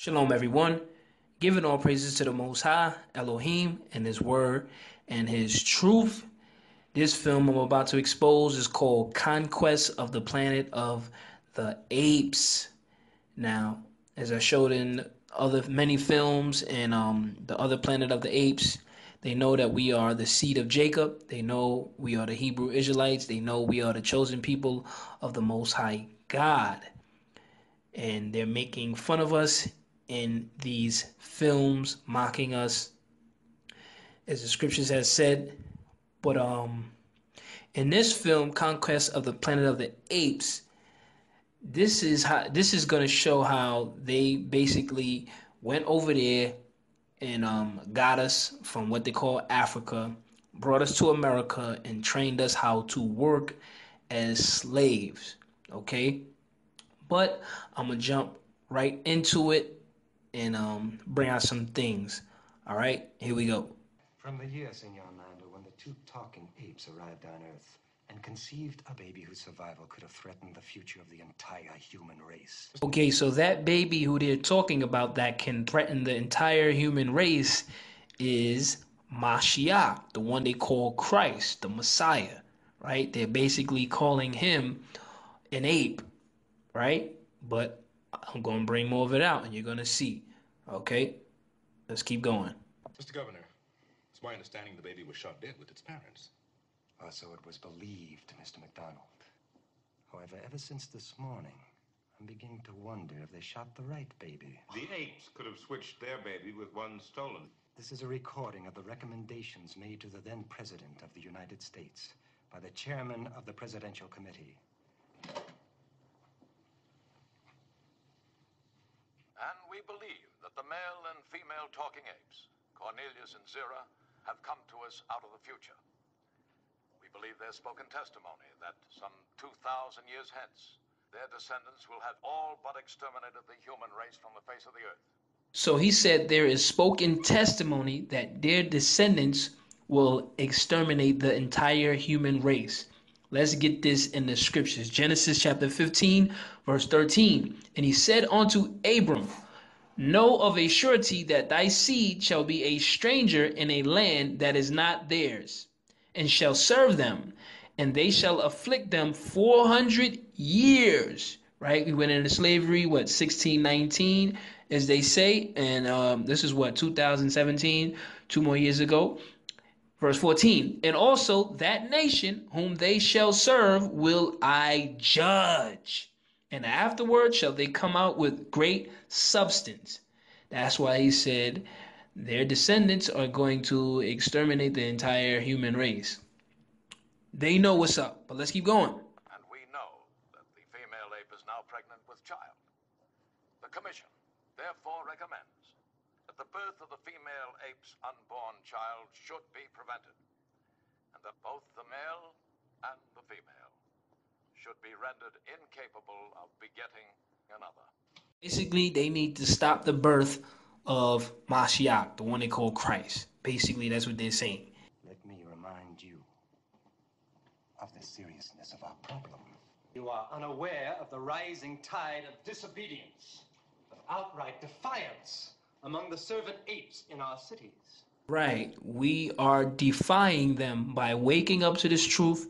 Shalom, everyone. Giving all praises to the Most High, Elohim, and His Word and His truth. This film I'm about to expose is called Conquest of the Planet of the Apes. Now, as I showed in many films and the other Planet of the Apes, they know that we are the seed of Jacob. They know we are the Hebrew Israelites. They know we are the chosen people of the Most High God. And they're making fun of us in these films, mocking us, as the scriptures has said. But in this film, Conquest of the Planet of the Apes, this is going to show how they basically went over there and got us from what they call Africa, brought us to America, and trained us how to work as slaves. Okay, but I'm gonna jump right into it and bring out some things. All right, here we go. From the year, Senor Nando, when the two talking apes arrived on Earth and conceived a baby whose survival could have threatened the future of the entire human race. Okay, so that baby who they're talking about that can threaten the entire human race is Mashiach, the one they call Christ, the Messiah, right? They're basically calling him an ape, right? But I'm going to bring more of it out and you're going to see. Okay, let's keep going. Mr. Governor, it's my understanding the baby was shot dead with its parents. So it was believed, Mr. McDonald. However, ever since this morning, I'm beginning to wonder if they shot the right baby. The apes could have switched their baby with one stolen. This is a recording of the recommendations made to the then President of the United States by the Chairman of the Presidential Committee. And we believe that the male and female talking apes, Cornelius and Zira, have come to us out of the future. We believe their spoken testimony that some 2,000 years hence, their descendants will have all but exterminated the human race from the face of the earth. So he said there is spoken testimony that their descendants will exterminate the entire human race. Let's get this in the scriptures. Genesis chapter 15, verse 13. And he said unto Abram, know of a surety that thy seed shall be a stranger in a land that is not theirs, and shall serve them, and they shall afflict them 400 years. Right? We went into slavery, 1619, as they say, and this is 2017, 2 more years ago. Verse 14, and also that nation whom they shall serve will I judge, and afterward shall they come out with great substance. That's why he said their descendants are going to exterminate the entire human race. They know what's up, but let's keep going. And we know that the female ape is now pregnant with child. The Commission therefore recommends that the birth of the female ape's unborn child should be prevented, and that both the male and the female should be rendered incapable of begetting another. Basically, they need to stop the birth of Mashiach, the one they call Christ. Basically, that's what they're saying. Let me remind you of the seriousness of our problem. You are unaware of the rising tide of disobedience, of outright defiance among the servant apes in our cities. Right. We are defying them by waking up to this truth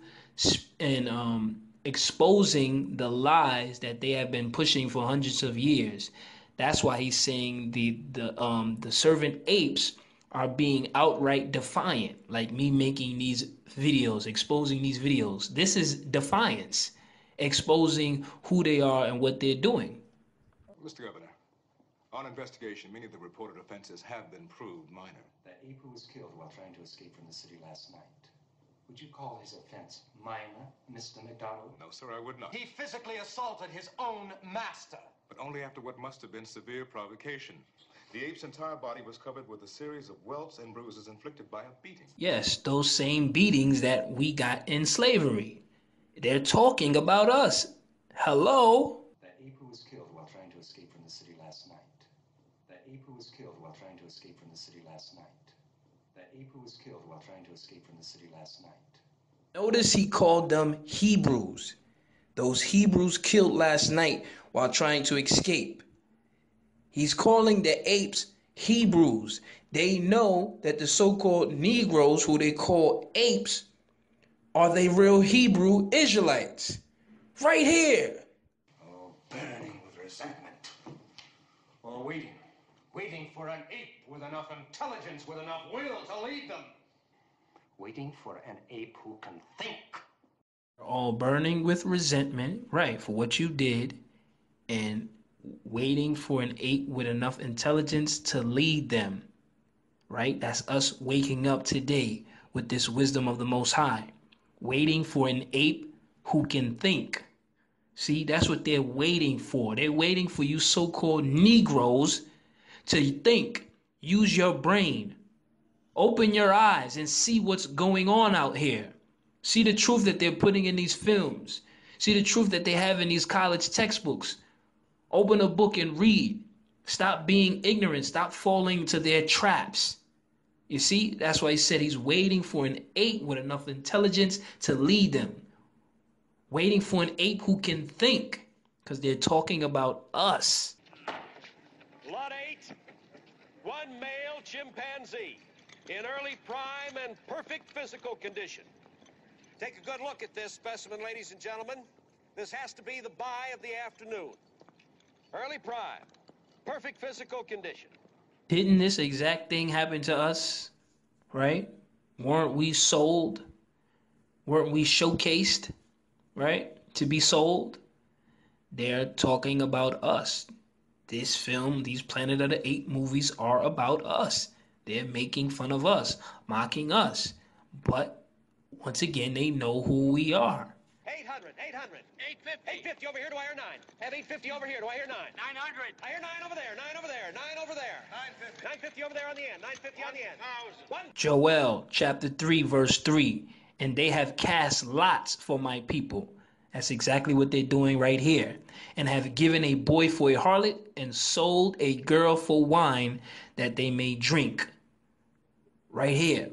and exposing the lies that they have been pushing for hundreds of years. That's why he's saying the servant apes are being outright defiant, like me making these videos, exposing these videos. This is defiance, exposing who they are and what they're doing. Mr. Governor, on investigation, many of the reported offenses have been proved minor. That ape who was killed while trying to escape from the city last night. Would you call his offense minor, Mr. McDonald? No, sir, I would not. He physically assaulted his own master. But only after what must have been severe provocation. The ape's entire body was covered with a series of welts and bruises inflicted by a beating. Yes, those same beatings that we got in slavery. They're talking about us. Hello? That ape who was killed while trying to escape from the city last night. That ape who was killed while trying to escape from the city last night. That ape who was killed while trying to escape from the city last night. Notice he called them Hebrews. Those Hebrews killed last night while trying to escape. He's calling the apes Hebrews. They know that the so-called Negroes, who they call apes, are they real Hebrew Israelites. Right here. Oh, burning with resentment. Or waiting for an ape with enough intelligence, with enough will to lead them. Waiting for an ape who can think. All burning with resentment, right, for what you did, and waiting for an ape with enough intelligence to lead them, right? That's us waking up today with this wisdom of the Most High, waiting for an ape who can think. See, that's what they're waiting for. They're waiting for you so-called Negroes to think, use your brain, open your eyes and see what's going on out here. See the truth that they're putting in these films. See the truth that they have in these college textbooks. Open a book and read. Stop being ignorant. Stop falling to their traps. You see, that's why he said he's waiting for an ape with enough intelligence to lead them. Waiting for an ape who can think, because they're talking about us. Lot 8, one male chimpanzee in early prime and perfect physical condition. Take a good look at this specimen, ladies and gentlemen. This has to be the buy of the afternoon. Early prime, perfect physical condition. Didn't this exact thing happen to us, right? Weren't we sold? Weren't we showcased, right, to be sold? They're talking about us. This film, these Planet of the Apes movies are about us. They're making fun of us, mocking us. But once again, they know who we are. 800, 850 over here, do I hear 9? Have 850 over here, do I hear 9? 900. I hear 9 over there, 9 over there, 9 over there. 950 over there on the end, 950 on the end. 1,000. Joel chapter 3 verse 3. And they have cast lots for my people. That's exactly what they're doing right here. And have given a boy for a harlot and sold a girl for wine that they may drink. Right here.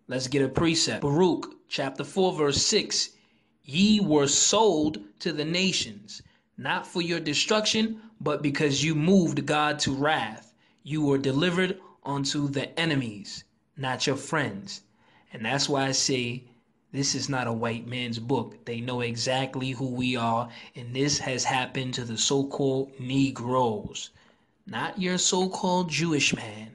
Let's get a precept. Baruch chapter 4 verse 6. Ye were sold to the nations, not for your destruction, but because you moved God to wrath. You were delivered unto the enemies, not your friends. And that's why I say this is not a white man's book. They know exactly who we are, and this has happened to the so-called Negroes, not your so-called Jewish man.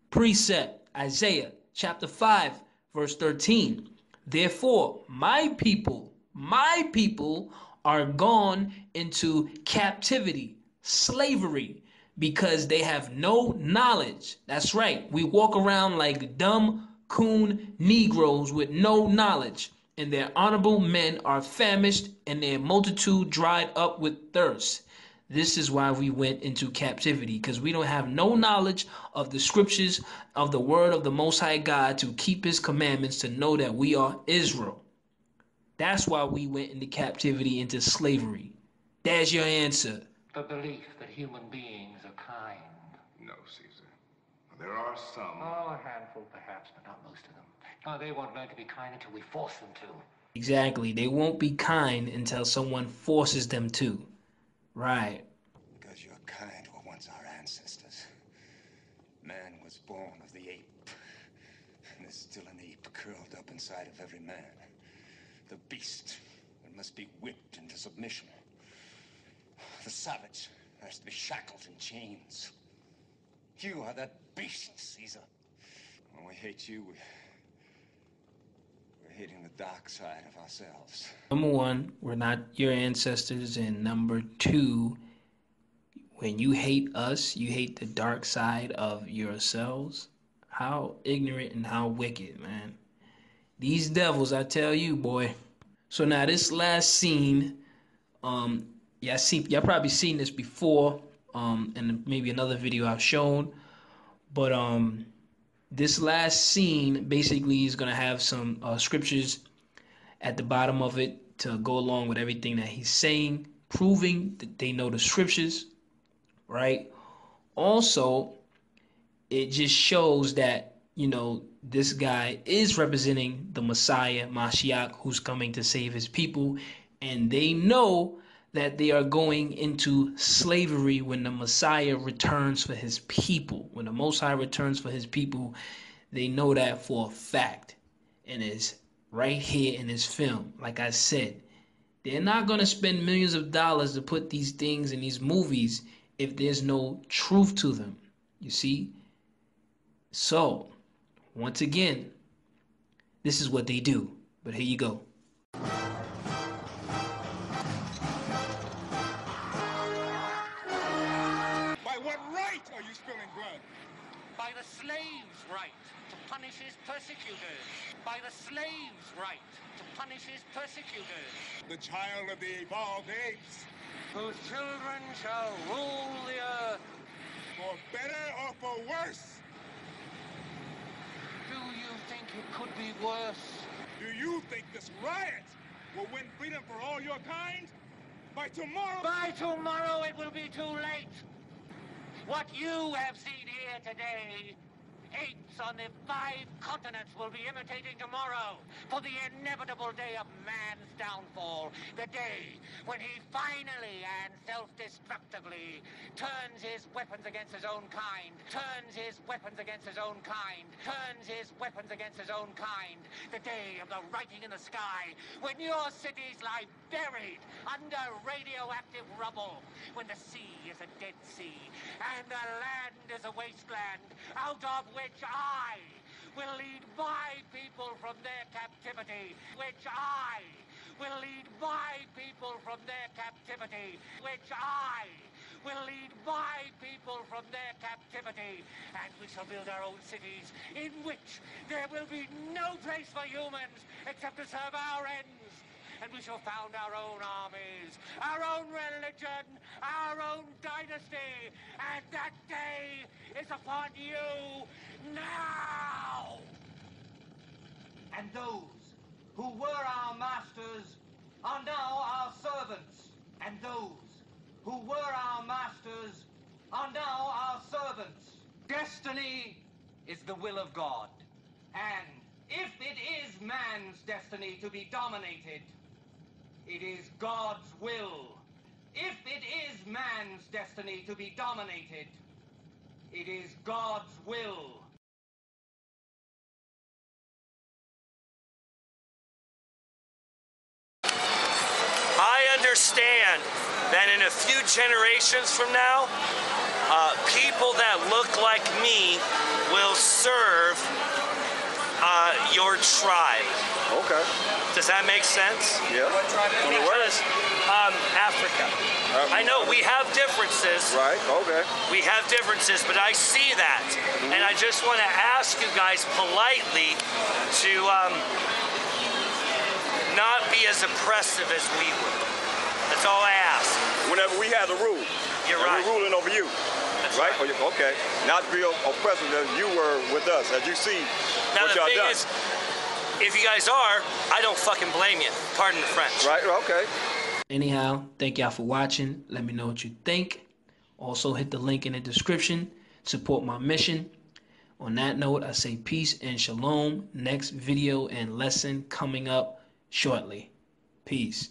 Precept, Isaiah chapter 5 verse 13. Therefore, my people are gone into captivity, slavery, because they have no knowledge. That's right. We walk around like dumb coon Negroes with no knowledge, and their honorable men are famished, and their multitude dried up with thirst. This is why we went into captivity, because we don't have no knowledge of the scriptures, of the word of the Most High God, to keep his commandments, to know that we are Israel. That's why we went into captivity, into slavery. There's your answer. The belief that human beings are kind. No, Caesar. There are some. Oh, a handful perhaps, but not most of them. Oh, they won't learn to be kind until we force them to. Exactly. They won't be kind until someone forces them to. Right. Because your kind were once our ancestors. Man was born of the ape. And there's still an ape curled up inside of every man. The beast that must be whipped into submission. The savage has to be shackled in chains. You are that beast, Caesar. When we hate you, we're hating the dark side of ourselves. Number one, we're not your ancestors. And number two, when you hate us, you hate the dark side of yourselves. How ignorant and how wicked, man. These devils, I tell you, boy. So now this last scene, y'all probably seen this before, in maybe another video I've shown, but this last scene basically is gonna have some scriptures at the bottom of it to go along with everything that he's saying, proving that they know the scriptures, right? Also, it just shows that, you know, this guy is representing the Messiah, Mashiach, who's coming to save his people. And they know that they are going into slavery when the Messiah returns for his people. When the Most High returns for his people, they know that for a fact. And it's right here in this film. Like I said, they're not going to spend millions of dollars to put these things in these movies if there's no truth to them. You see? So, once again, this is what they do. But here you go. By what right are you spilling blood? By the slave's right to punish his persecutors. By the slave's right to punish his persecutors. The child of the evolved apes. Whose children shall rule the earth. For better or for worse? Do you think it could be worse? Do you think this riot will win freedom for all your kind? By tomorrow... By tomorrow it will be too late. What you have seen here today, apes on the 5 continents will be imitating tomorrow for the inevitable day of man's downfall, the day when he finally and self-destructively turns his weapons against his own kind, turns his weapons against his own kind, turns his weapons against his own kind, the day of the writing in the sky, when your cities lie buried under radioactive rubble, when the sea is a dead sea, and the land is a wasteland, out of which I will lead my people from their captivity, which I will lead my people from their captivity, which I will lead my people from their captivity, and we shall build our own cities in which there will be no place for humans except to serve our ends. And we shall found our own armies, our own religion, our own dynasty. And that day is upon you now. And those who were our masters are now our servants. And those who were our masters are now our servants. Destiny is the will of God. And if it is man's destiny to be dominated, it is God's will. If it is man's destiny to be dominated, it is God's will. I understand that in a few generations from now, people that look like me will serve your tribe. Okay. Does that make sense? Yeah. Because Africa. I know we have differences. Right, okay. We have differences, but I see that. And I just want to ask you guys politely to not be as oppressive as we were. That's all I ask. Whenever we have the rule. You're right. We're ruling over you. That's right? right. Okay. Not to be oppressive as you were with us, as you see now what the y'all thing done. is, if you guys are, I don't fucking blame you. Pardon the French. Right, okay. Anyhow, thank y'all for watching. Let me know what you think. Also, hit the link in the description. Support my mission. On that note, I say peace and shalom. Next video and lesson coming up shortly. Peace.